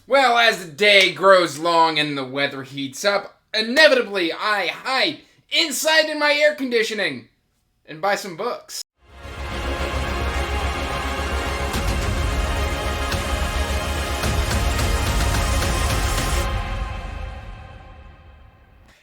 Well, as the day grows long and the weather heats up, inevitably I hide inside in my air conditioning and buy some books.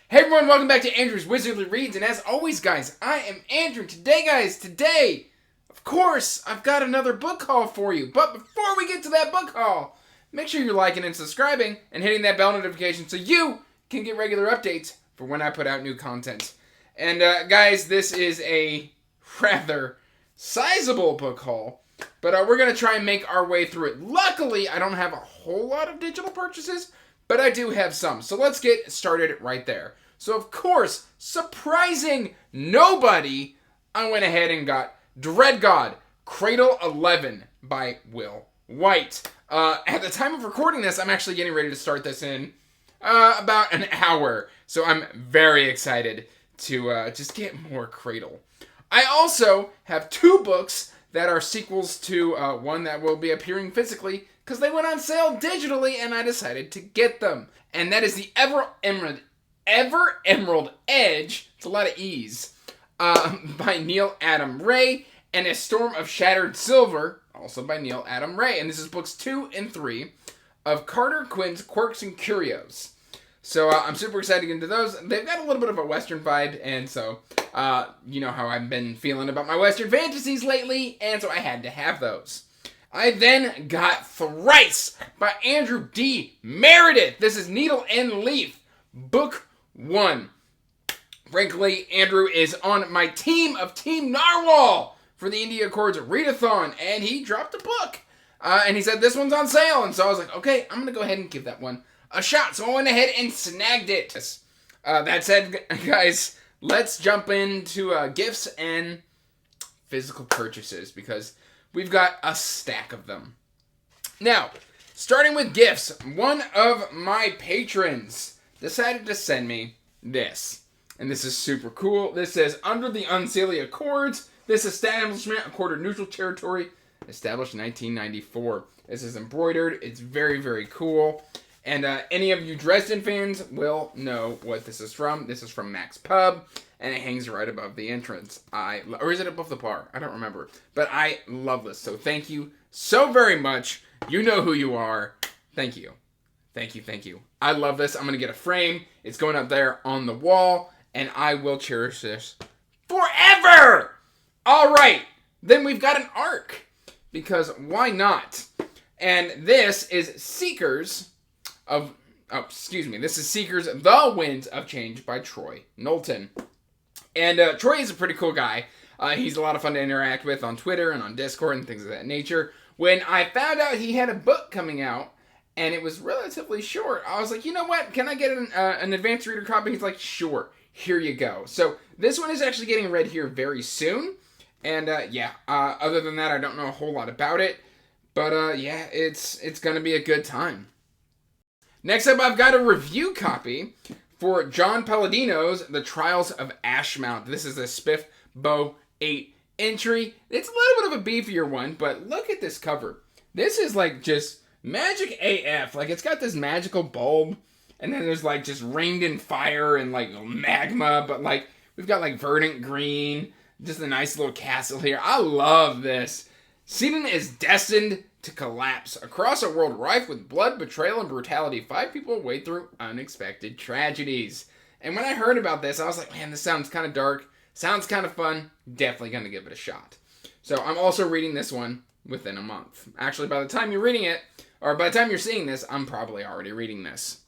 Hey everyone, welcome back to Andrew's Wizardly Reads, and as always guys, I am Andrew. Today, of course, I've got another book haul for you. But before we get to that book haul, make sure you're liking and subscribing and hitting that bell notification so you can get regular updates for when I put out new content. And guys, this is a rather sizable book haul, but we're going to try and make our way through it. Luckily, I don't have a whole lot of digital purchases, but I do have some. So let's get started right there. So of course, surprising nobody, I went ahead and got Dread God, Cradle 11 by Will White. At the time of recording this, I'm actually getting ready to start this in about an hour. So I'm very excited to just get more Cradle. I also have two books that are sequels to one that will be appearing physically because they went on sale digitally and I decided to get them. And that is the Ever Emerald Edge, it's a lot of E's, by Neil Adam Ray, and A Storm of Shattered Silver, also by Neil Adam Ray. And this is books 2 and 3 of Carter Quinn's Quirks and Curios. So I'm super excited to get into those. They've got a little bit of a Western vibe, and so you know how I've been feeling about my Western fantasies lately, and so I had to have those. I then got Thrice by Andrew D. Meredith. This is Needle and Leaf, Book 1. Frankly, Andrew is on my team of Team Narwhal for the Indie Accords Readathon, and he dropped a book. And he said, this one's on sale, and so I was like, okay, I'm going to go ahead and give that one a shot. So I went ahead and snagged it. That said, guys, let's jump into gifts and physical purchases, because we've got a stack of them. Now, starting with gifts, one of my patrons decided to send me this. And this is super cool. This says, under the Unseelie Accords, this establishment accorded neutral territory, established in 1994. This is embroidered. It's very, very cool. And any of you Dresden fans will know what this is from. This is from Mac's Pub, and it hangs right above the entrance. Or is it above the bar? I don't remember. But I love this. So thank you so very much. You know who you are. Thank you. Thank you, thank you. I love this. I'm going to get a frame. It's going up there on the wall, and I will cherish this forever! All right, then we've got an arc, because why not? And this is Seekers of... this is Seekers The Winds of Change by Troy Knowlton. And Troy is a pretty cool guy. He's a lot of fun to interact with on Twitter and on Discord and things of that nature. When I found out he had a book coming out, and it was relatively short, I was like, you know what? Can I get an advanced reader copy? He's like, sure. Here you go. So this one is actually getting read here very soon. And other than that, I don't know a whole lot about it. But yeah, it's going to be a good time. Next up, I've got a review copy for John Palladino's The Trials of Ashmount. This is a Spiff Bow 8 entry. It's a little bit of a beefier one, but look at this cover. This is like just magic AF. Like, it's got this magical bulb, and then there's like just rained in fire and like magma, but like we've got like verdant green, just a nice little castle here. I love this. Sweden is destined to collapse. Across a world rife with blood, betrayal, and brutality, 5 people wade through unexpected tragedies. And when I heard about this, I was like, man, this sounds kind of dark. Sounds kind of fun. Definitely going to give it a shot. So I'm also reading this one within a month. Actually, by the time you're reading it, or by the time you're seeing this, I'm probably already reading this.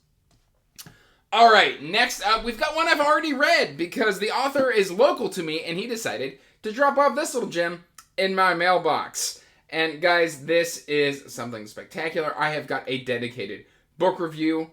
All right, next up, we've got one I've already read because the author is local to me and he decided to drop off this little gem in my mailbox. And guys, this is something spectacular. I have got a dedicated book review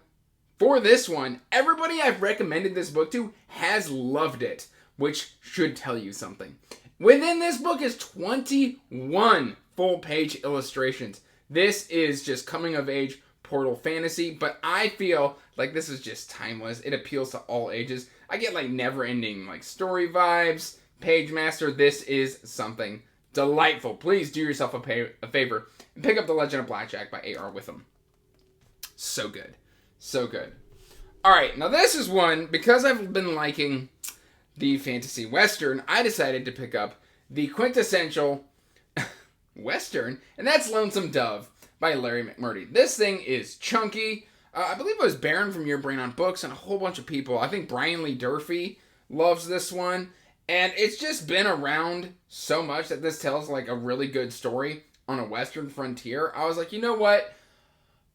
for this one. Everybody I've recommended this book to has loved it, which should tell you something. Within this book is 21 full-page illustrations. This is just coming-of-age portal fantasy, but I feel like this is just timeless. It appeals to all ages. I get like never-ending like story vibes. Page Master, this is something delightful. Please do yourself a favor and pick up The Legend of Blackjack by A.R. Witham. so good. So good. Alright, now this is one, because I've been liking the fantasy western, I decided to pick up the quintessential western, and that's Lonesome Dove by Larry McMurtry. This thing is chunky. I believe it was Baron from Your Brain on Books and a whole bunch of people. I think Brian Lee Durfee loves this one. And it's just been around so much that this tells like a really good story on a western frontier. I was like, you know what?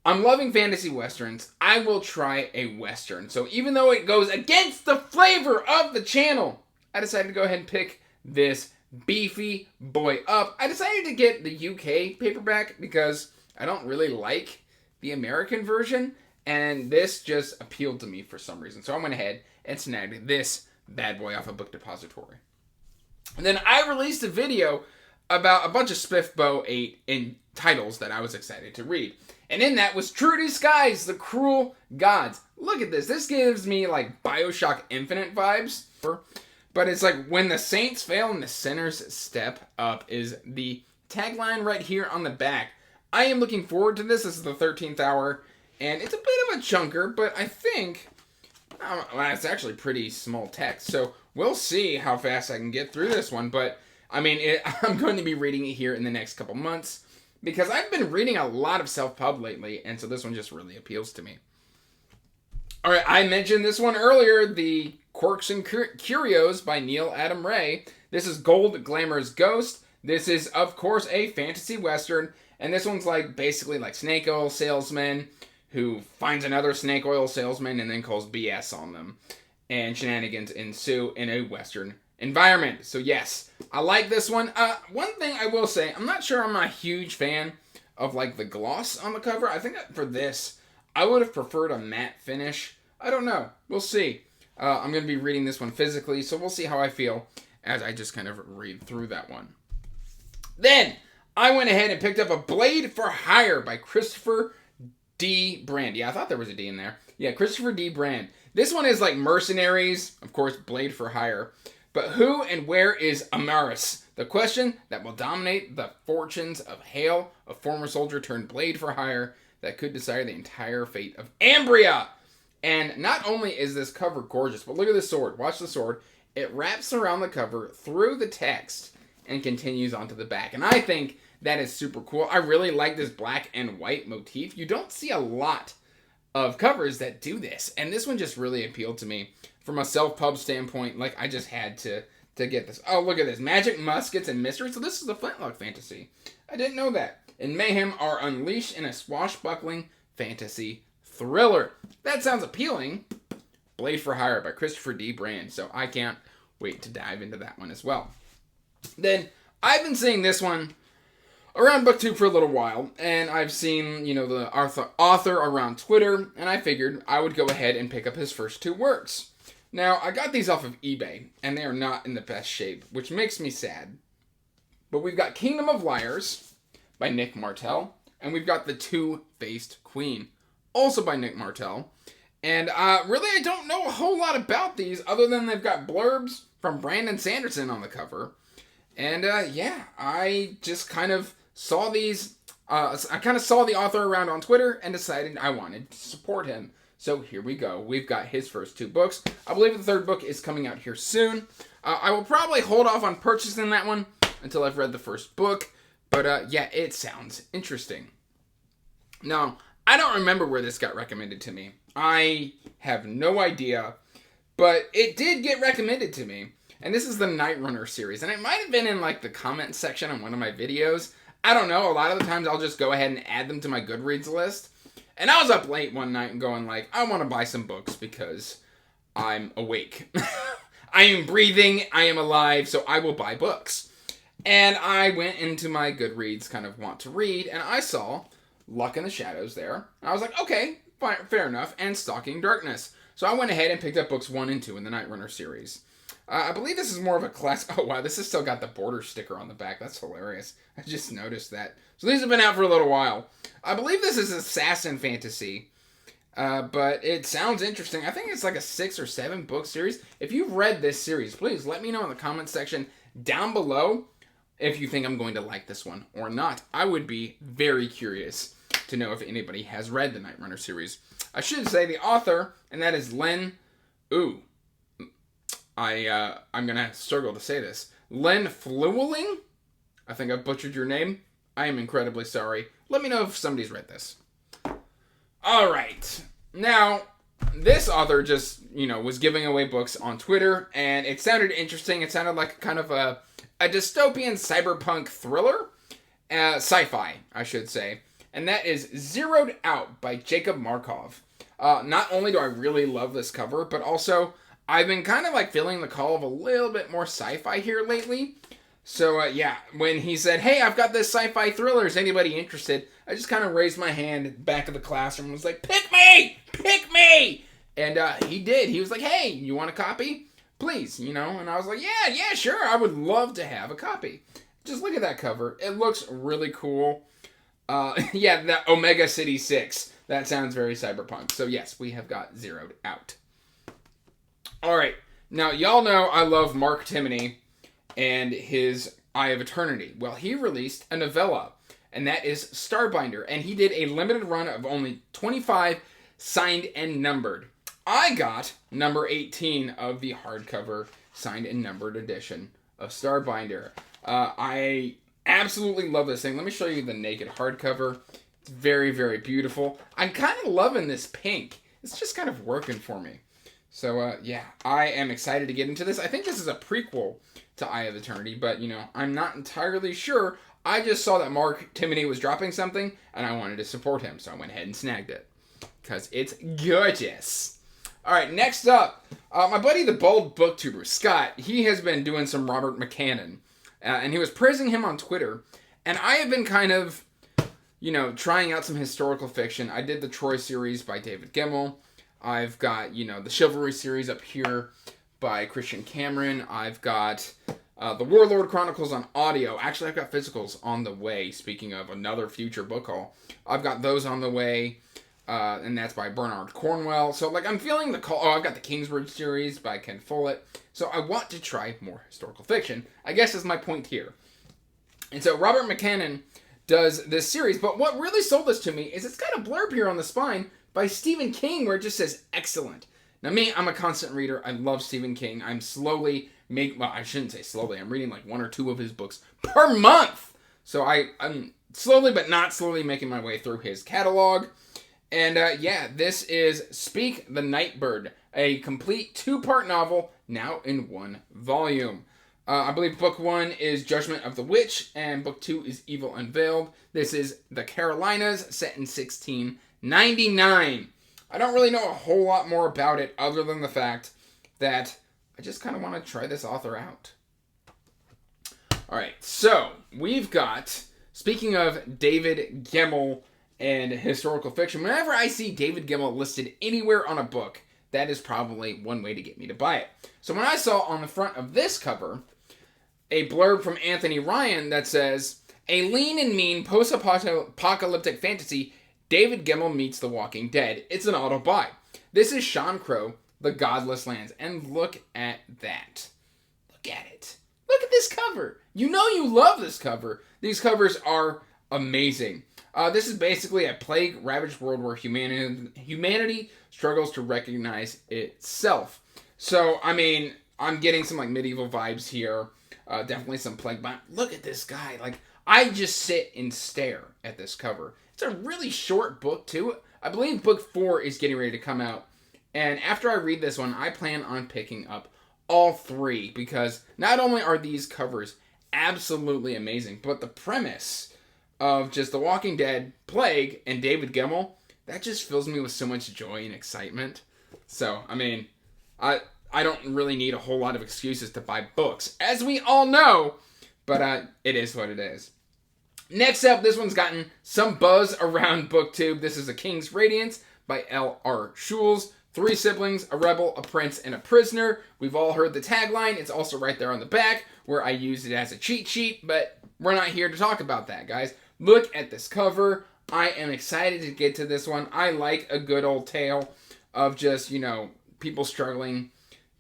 I'm loving fantasy westerns. I will try a western. So even though it goes against the flavor of the channel, I decided to go ahead and pick this beefy boy up. I decided to get the UK paperback because I don't really like the American version. And this just appealed to me for some reason. So I went ahead and snagged this bad boy off a book depository. And then I released a video about a bunch of Spiffbo 8 in titles that I was excited to read. And in that was Trudy Sky's The Cruel Gods. Look at this. This gives me like Bioshock Infinite vibes. But it's like, when the saints fail and the sinners step up is the tagline right here on the back. I am looking forward to this. This is the 13th hour. And it's a bit of a chunker, but I think, well, it's actually pretty small text. So we'll see how fast I can get through this one. But, I mean, I'm going to be reading it here in the next couple months. Because I've been reading a lot of self-pub lately. And so this one just really appeals to me. Alright, I mentioned this one earlier. The Quirks and Curios by Neil Adam Ray. This is Gold Glamour's Ghost. This is, of course, a fantasy western. And this one's like basically like snake oil salesman who finds another snake oil salesman and then calls BS on them. And shenanigans ensue in a western environment. So yes, I like this one. One thing I will say, I'm not sure I'm a huge fan of like the gloss on the cover. I think for this, I would have preferred a matte finish. I don't know. We'll see. I'm going to be reading this one physically, so we'll see how I feel as I just kind of read through that one. Then, I went ahead and picked up A Blade for Hire by Christopher D. Brand. Yeah, I thought there was a D in there. Yeah, Christopher D. Brand. This one is like mercenaries, of course, Blade for Hire. But who and where is Amaris? The question that will dominate the fortunes of Hale, a former soldier turned Blade for Hire that could decide the entire fate of Ambria. And not only is this cover gorgeous, but look at this sword. Watch the sword. It wraps around the cover through the text and continues onto the back. And I think that is super cool. I really like this black and white motif. You don't see a lot of covers that do this. And this one just really appealed to me. From a self-pub standpoint, like, I just had to get this. Oh, look at this. Magic, muskets, and mystery. So this is a flintlock fantasy. I didn't know that. And mayhem are unleashed in a swashbuckling fantasy thriller. That sounds appealing. Blade for Hire by Christopher D. Brand. So I can't wait to dive into that one as well. Then, I've been seeing this one around BookTube for a little while, and I've seen, the author around Twitter, and I figured I would go ahead and pick up his first two works. Now, I got these off of eBay, and they are not in the best shape, which makes me sad. But we've got Kingdom of Liars by Nick Martell, and we've got The Two-Faced Queen, also by Nick Martell. And really, I don't know a whole lot about these, other than they've got blurbs from Brandon Sanderson on the cover. And yeah, I just kind of saw these, I kind of saw the author around on Twitter and decided I wanted to support him. So here we go. We've got his first two books. I believe the third book is coming out here soon. I will probably hold off on purchasing that one until I've read the first book. But yeah, it sounds interesting. Now, I don't remember where this got recommended to me. I have no idea. But it did get recommended to me. And this is the Night Runner series. And it might have been in like the comments section on one of my videos. I don't know. A lot of the times I'll just go ahead and add them to my Goodreads list. And I was up late one night and going like, I want to buy some books because I'm awake. I am breathing. I am alive. So I will buy books. And I went into my Goodreads kind of want to read. And I saw Luck in the Shadows there. And I was like, okay, fine, fair enough. And Stalking Darkness. So I went ahead and picked up books 1 and 2 in the Night Runner series. I believe this is more of a class. Oh, wow. This has still got the border sticker on the back. That's hilarious. I just noticed that. So these have been out for a little while. I believe this is assassin fantasy. But it sounds interesting. I think it's like a 6 or 7 book series. If you've read this series, please let me know in the comments section down below if you think I'm going to like this one or not. I would be very curious. to know if anybody has read the Night Runner series. I should say the author, and that is Len. Ooh, I'm gonna struggle to say this. Len Flueling? I think I butchered your name. I am incredibly sorry. Let me know if somebody's read this. Alright. Now, this author just, was giving away books on Twitter, and it sounded interesting. It sounded like kind of a dystopian cyberpunk thriller. Sci-fi, I should say. And that is Zeroed Out by Jacob Markov. Not only do I really love this cover, but also I've been kind of like feeling the call of a little bit more sci-fi here lately. So, when he said, hey, I've got this sci-fi thriller, is anybody interested? I just kind of raised my hand back of the classroom and was like, pick me! Pick me! And he did. He was like, hey, you want a copy? Please, And I was like, yeah, sure. I would love to have a copy. Just look at that cover. It looks really cool. That Omega City 6. That sounds very cyberpunk. So, yes, we have got Zeroed Out. All right. Now, y'all know I love Mark Timoney and his Eye of Eternity. Well, he released a novella, and that is Starbinder, and he did a limited run of only 25 signed and numbered. I got number 18 of the hardcover signed and numbered edition of Starbinder. I absolutely love this thing. Let me show you the naked hardcover. It's very, very beautiful. I'm kind of loving this pink. It's just kind of working for me. So, I am excited to get into this. I think this is a prequel to Eye of Eternity, but, I'm not entirely sure. I just saw that Mark Timoney was dropping something, and I wanted to support him, so I went ahead and snagged it. Because it's gorgeous. Alright, next up, my buddy the Bald Booktuber, Scott, he has been doing some Robert McCannon, and he was praising him on Twitter, and I have been kind of, trying out some historical fiction. I did the Troy series by David Gemmell. I've got, the Chivalry series up here by Christian Cameron. I've got the Warlord Chronicles on audio. Actually, I've got physicals on the way. Speaking of another future book haul, I've got those on the way, and that's by Bernard Cornwell. So, I'm feeling the call. Oh, I've got the Kingsbridge series by Ken Follett. So, I want to try more historical fiction. I guess is my point here. And so, Robert McCannon does this series, but what really sold this to me is it's got a blurb here on the spine by Stephen King where it just says, excellent. Now me, I'm a constant reader. I love Stephen King. I'm slowly I shouldn't say slowly. I'm reading 1 or 2 of his books per month. So I'm slowly but not slowly making my way through his catalog. And this is Speak the Nightbird, a complete 2-part novel now in 1 volume. I believe book 1 is Judgment of the Witch, and book 2 is Evil Unveiled. This is the Carolinas, set in 1699. I don't really know a whole lot more about it other than the fact that I just kind of want to try this author out. Alright, so we've got, speaking of David Gemmell and historical fiction, whenever I see David Gemmell listed anywhere on a book, that is probably one way to get me to buy it. So when I saw on the front of this cover a blurb from Anthony Ryan that says, a lean and mean post-apocalyptic fantasy, David Gemmell meets The Walking Dead. It's an auto-buy. This is Sean Crow, The Godless Lands. And look at that. Look at it. Look at this cover. You know you love this cover. These covers are amazing. This is basically a plague-ravaged world where humanity struggles to recognize itself. So, I'm getting some medieval vibes here. Definitely some plague. But look at this guy. I just sit and stare at this cover. It's a really short book, too. I believe book 4 is getting ready to come out. And after I read this one, I plan on picking up all 3. Because not only are these covers absolutely amazing, but the premise of just The Walking Dead, Plague, and David Gemmell, that just fills me with so much joy and excitement. So, I don't really need a whole lot of excuses to buy books, as we all know. But it is what it is. Next up, this one's gotten some buzz around BookTube. This is A King's Radiance by L.R. Schulz. 3 siblings, a rebel, a prince, and a prisoner. We've all heard the tagline. It's also right there on the back, where I used it as a cheat sheet, but we're not here to talk about that, guys. Look at this cover. I am excited to get to this one. I like a good old tale of just, people struggling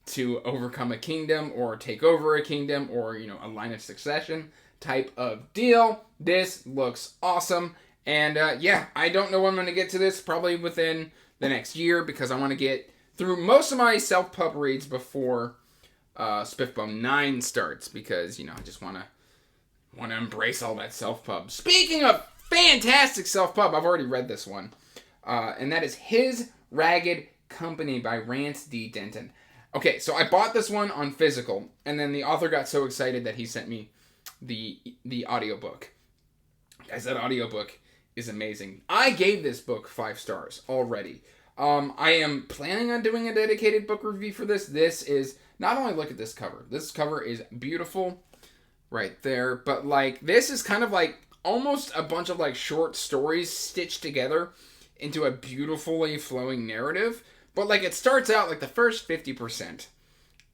to overcome a kingdom or take over a kingdom or, a line of succession type of deal. This looks awesome. And yeah, I don't know when I'm going to get to this, probably within the next year, because I want to get through most of my self-pub reads before Spiffbone 9 starts, because, I just want to embrace all that self-pub. Speaking of fantastic self-pub, I've already read this one, and that is His Ragged Company by Rance D. Denton. Okay, so I bought this one on physical, and then the author got so excited that he sent me the audiobook. Guys, that audiobook is amazing. I gave this book 5 stars already. I am planning on doing a dedicated book review for this. This is, not only look at this cover. This cover is beautiful right there, but like, this is kind of like almost a bunch of like short stories stitched together into a beautifully flowing narrative. But like, it starts out like the first 50%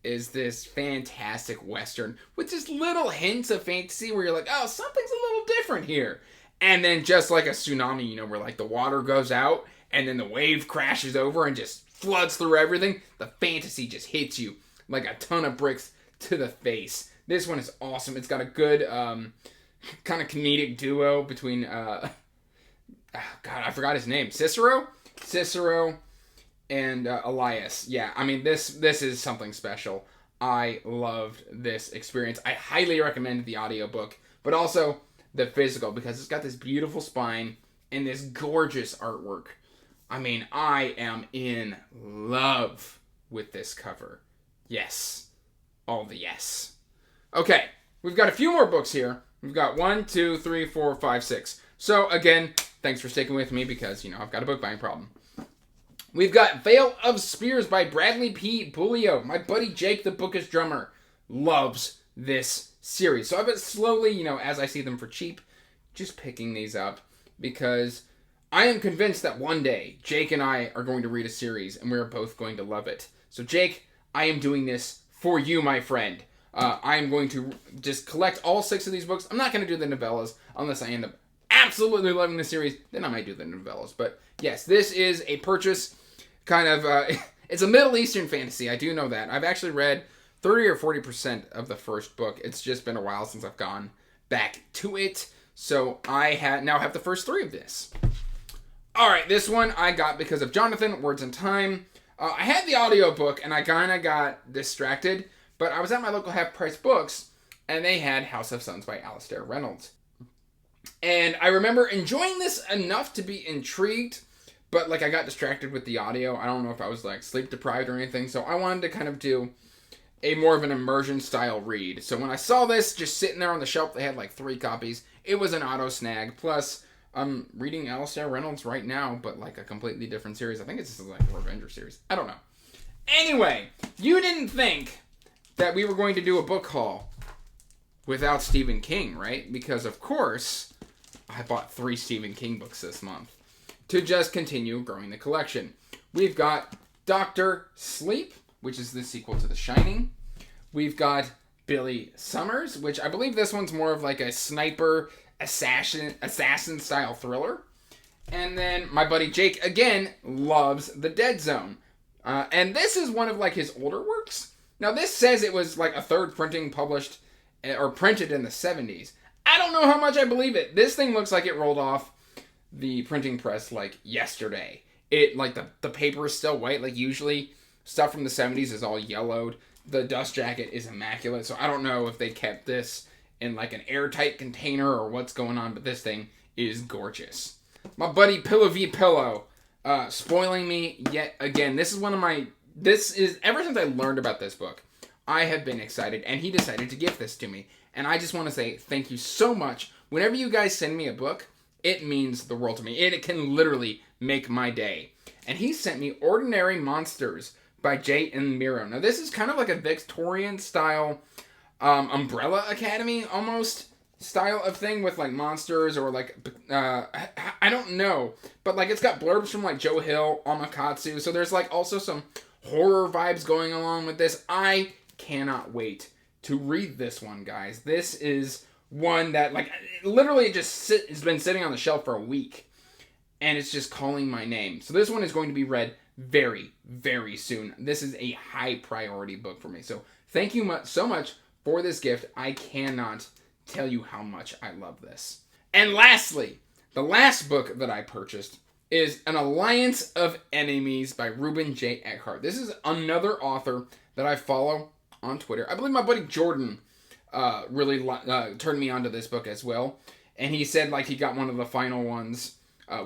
is this fantastic Western with just little hints of fantasy where you're like, oh, something's a little different here. And then just like a tsunami, where like the water goes out and then the wave crashes over and just floods through everything. The fantasy just hits you like a ton of bricks to the face. This one is awesome. It's got a good kind of comedic duo between, God, I forgot his name. Cicero and Elias. Yeah, I mean, this is something special. I loved this experience. I highly recommend the audiobook, but also the physical, because it's got this beautiful spine and this gorgeous artwork. I mean, I am in love with this cover. Yes. All the yes. Okay, we've got a few more books here. We've got 1, 2, 3, 4, 5, 6. So, again, thanks for sticking with me, because, I've got a book buying problem. We've got Veil of Spears by Bradley P. Bulio. My buddy Jake, the bookish drummer, loves this series. So I've been slowly, as I see them for cheap, just picking these up, because I am convinced that one day Jake and I are going to read a series and we're both going to love it. So Jake, I am doing this for you, my friend. I am going to just collect all 6 of these books. I'm not going to do the novellas unless I end up absolutely loving the series. Then I might do the novellas. But yes, this is a purchase. Kind of, it's a Middle Eastern fantasy. I do know that. I've actually read 30 or 40% of the first book. It's just been a while since I've gone back to it. So I now have the first 3 of this. Alright, this one I got because of Jonathan, Words in Time. I had the audiobook and I kind of got distracted, but I was at my local half-price books and they had House of Suns by Alastair Reynolds. And I remember enjoying this enough to be intrigued, but like I got distracted with the audio. I don't know if I was like sleep deprived or anything, so I wanted to kind of do a more of an immersion style read. So when I saw this just sitting there on the shelf, they had like 3 copies. It was an auto snag. Plus, I'm reading Alastair Reynolds right now, but like a completely different series. I think it's just like a Revenger series. I don't know. Anyway, you didn't think that we were going to do a book haul without Stephen King, right? Because of course, I bought 3 Stephen King books this month to just continue growing the collection. We've got Dr. Sleep, which is the sequel to The Shining. We've got Billy Summers, which I believe this one's more of like a sniper assassin style thriller. And then my buddy Jake, again, loves The Dead Zone. And this is one of like his older works. Now this says it was like a 3rd printing published or printed in the 70s. I don't know how much I believe it. This thing looks like it rolled off the printing press like yesterday. It like the paper is still white. Like usually stuff from the 70s is all yellowed. The dust jacket is immaculate. So I don't know if they kept this in like an airtight container or what's going on, but this thing is gorgeous. My buddy Pillow v Pillow, spoiling me yet again. This is ever since I learned about this book, I have been excited, and he decided to gift this to me. And I just want to say thank you so much. Whenever you guys send me a book, it means the world to me. It can literally make my day. And he sent me Ordinary Monsters by J. M. Miro. Now, this is kind of like a Victorian-style Umbrella Academy, almost, style of thing with, like, monsters or, like, I don't know. But, like, it's got blurbs from, like, Joe Hill, Amakatsu. So there's, like, also some horror vibes going along with this. I cannot wait to read this one, guys. This is one that, like, literally just has been sitting on the shelf for a week. And it's just calling my name. So this one is going to be read very, very soon. This is a high priority book for me. So thank you so much for this gift. I cannot tell you how much I love this. And lastly, The last book that I purchased is An Alliance of Enemies by Ruben J. Eckhart. This is another author that I follow on Twitter. I believe my buddy Jordan really turned me onto this book as well. And he said like he got one of the final ones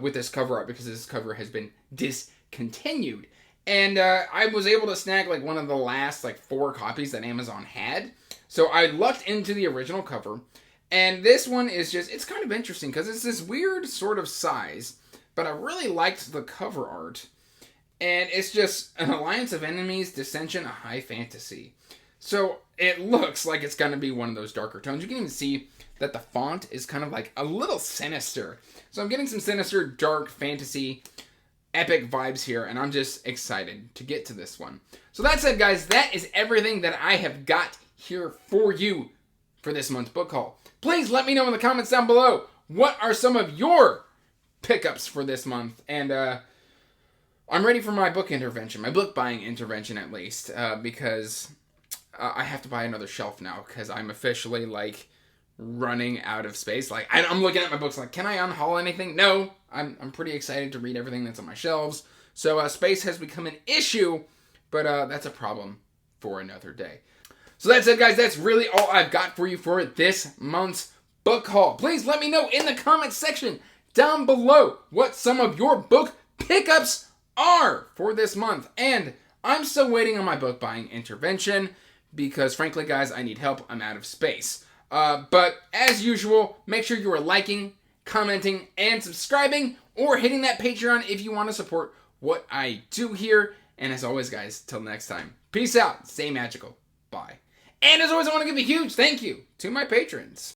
with this cover art because this cover has been discontinued. And I was able to snag like one of the last like 4 copies that Amazon had. So I lucked into the original cover. And this one is just, it's kind of interesting because it's this weird sort of size. But I really liked the cover art. And it's just An Alliance of Enemies, Dissension, a High Fantasy. So it looks like it's going to be one of those darker tones. You can even see that the font is kind of like a little sinister. So I'm getting some sinister, dark fantasy, epic vibes here. And I'm just excited to get to this one. So that said, guys, that is everything that I have got here for you for this month's book haul. Please let me know in the comments down below. What are some of your pickups for this month? And I'm ready for my book intervention, my book buying intervention at least, because I have to buy another shelf now because I'm officially like running out of space. Like I'm looking at my books like, can I unhaul anything? No, I'm pretty excited to read everything that's on my shelves. So space has become an issue, but that's a problem for another day. So that's it, guys. That's really all I've got for you for this month's book haul. Please let me know in the comments section down below what some of your book pickups are for this month. And I'm still waiting on my book buying intervention because, frankly, guys, I need help. I'm out of space. But as usual, make sure you are liking, commenting, and subscribing, or hitting that Patreon if you want to support what I do here. And as always, guys, till next time, peace out, stay magical, bye. And as always, I want to give a huge thank you to my patrons.